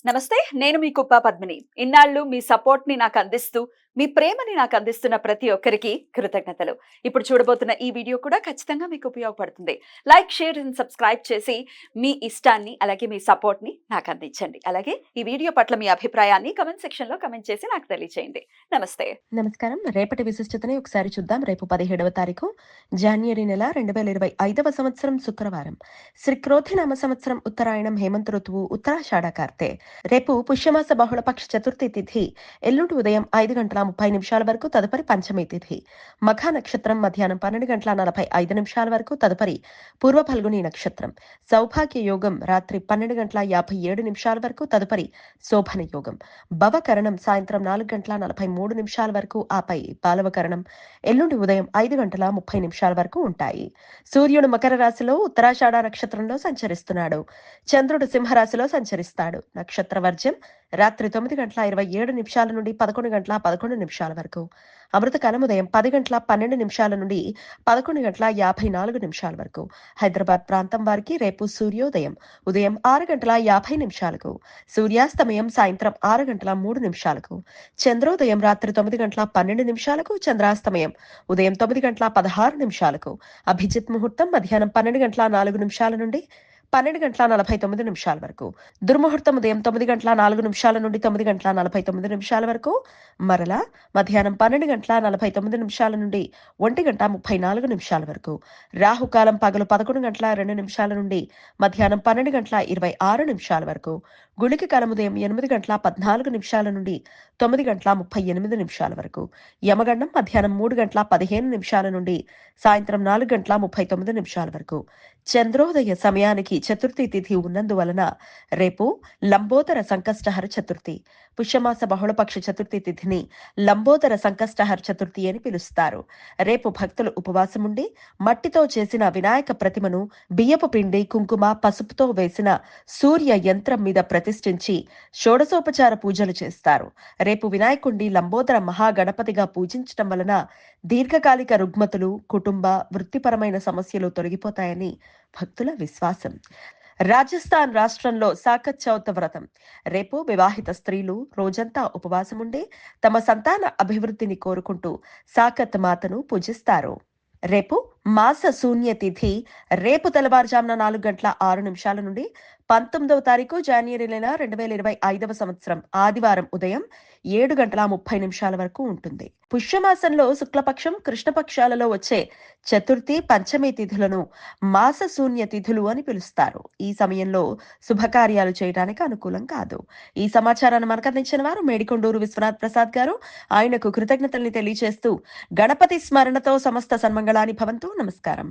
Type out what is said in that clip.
నమస్తే. నేను మీ కుప్ప పద్మిని. ఇన్నాళ్ళు మీ సపోర్ట్‌ని నాకందిస్తూ, మీ ప్రేమని నాకందిస్తున్న ప్రతి ఒక్కరికి కృతజ్ఞతలు. ఇప్పుడు చూడబోతున్న ఈ వీడియో కూడా ఖచ్చితంగా మీకు ఉపయోగపడుతుంది. లైక్, షేర్ అండ్ సబ్స్క్రైబ్ చేసి మీ ఇష్టాన్ని, అలాగే మీ సపోర్ట్‌ని నాకందించండి. అలాగే ఈ వీడియో పట్ల మీ అభిప్రాయాన్ని కామెంట్ సెక్షన్‌లో కామెంట్ చేసి నాకు తెలియచేయండి. నమస్తే. నమస్కారం. రేపటి విశిష్టతని ఒకసారి చూద్దాం. రేపు 17వ తారీఖు జాన్వరి నెల 2025వ సంవత్సరం శుక్రవారం. శ్రీ క్రోధినామ సంవత్సరం ఉత్తరాయణం హేమంత ఋతువు ఉత్తరాషాఢ కార్తె. రేపు పుష్యమాస బహుళపక్ష చతుర్థి తిథి. ఎల్లుండి ఉదయం 5:30 వరకు, తదుపరి పంచమి తిథి. మఖ నక్షత్రం మధ్యాహ్నం 12:45 వరకు, తదుపరి పూర్వ ఫల్గుని నక్షత్రం. సౌభాగ్య యోగం రాత్రి 12:57 వరకు, తదుపరి శోభన యోగం. భవకరణం సాయంత్రం 4:43 వరకు, ఆపై బాలవకరణం ఎల్లుండి ఉదయం 5:30 వరకు ఉంటాయి. సూర్యుడు మకర రాశిలో ఉత్తరాషాఢ నక్షత్రంలో సంచరిస్తున్నాడు. చంద్రుడు సింహరాశిలో సంచరిస్తాడు. నక్షత్ర వర్జ్యం రాత్రి 9:27 నుండి 11:11 వరకు. అమృతకాలం ఉదయం 10:12 నుండి 11:54 వరకు. హైదరాబాద్ ప్రాంతం వారికి రేపు సూర్యోదయం ఉదయం 6:50 సూర్యాస్తమయం సాయంత్రం 6:03 చంద్రోదయం రాత్రి 9:12 చంద్రాస్తమయం ఉదయం 9:16 అభిజిత్ ముహూర్తం మధ్యాహ్నం 12:04 నుండి 12:49 వరకు. దుర్ముహూర్తం ఉదయం 9:04 నుండి 9:49 వరకు. మరలా మధ్యాహ్నం 12:49 నుండి 1:34 వరకు. రాహుకాలం పగలు 11:02 నుండి మధ్యాహ్నం 12:26 వరకు. గుళిక కాలం ఉదయం 8:14 నుండి 9:38 వరకు. యమగండం మధ్యాహ్నం 3:15 నుండి సాయంత్రం 4:39 వరకు. చంద్రోదయ సమయానికి చతుర్థి తిథి ఉన్నందువలన రేపు లంబోదర సంకష్టహర చతుర్థి. పుష్యమాస బహుళపక్ష చతుర్థి తిథిని లంబోదర సంకష్టహర చతుర్థి అని పిలుస్తారు. రేపు భక్తులు ఉపవాసముండి మట్టితో చేసిన వినాయక ప్రతిమను బియ్యపు పిండి, కుంకుమ, పసుపుతో వేసిన సూర్య యంత్రం మీద ప్రతిష్ఠించి షోడశోపచార పూజలు చేస్తారు. రేపు వినాయకుణ్ణి లంబోదర మహాగణపతిగా పూజించటం వలన దీర్ఘకాలిక రుగ్మతులు, కుటుంబ, వృత్తిపరమైన సమస్యలు తొలగిపోతాయని భక్తుల విశ్వాసం. రాజస్థాన్ రాష్ట్రంలో సాకత్ చౌత్ వ్రతం. రేపు వివాహిత స్త్రీలు రోజంతా ఉపవాసముండి తమ సంతాన అభివృద్ధిని కోరుకుంటూ సాకత్ మాతను పూజిస్తారు. రేపు మాస శూన్య తిథి. రేపు తెల్లవారుజామున 4:06 నుండి 19వ తారీఖు జాన్వరి నెల 2025వ సంవత్సరం ఆదివారం ఉదయం 7:30 వరకు ఉంటుంది. పుష్యమాసంలో శుక్లపక్షం, కృష్ణపక్షాలలో వచ్చే చతుర్థి, పంచమి తిథులను మాస శూన్య తిథులు అని పిలుస్తారు. ఈ సమయంలో శుభకార్యాలు చేయడానికి అనుకూలం కాదు. ఈ సమాచారాన్ని మనకు అందించిన వారు మేడికొండూరు విశ్వనాథ్ ప్రసాద్ గారు. ఆయనకు కృతజ్ఞతల్ని తెలియజేస్తూ గణపతి స్మరణతో సమస్త సన్మంగళాని భవంతు. నమస్కారం.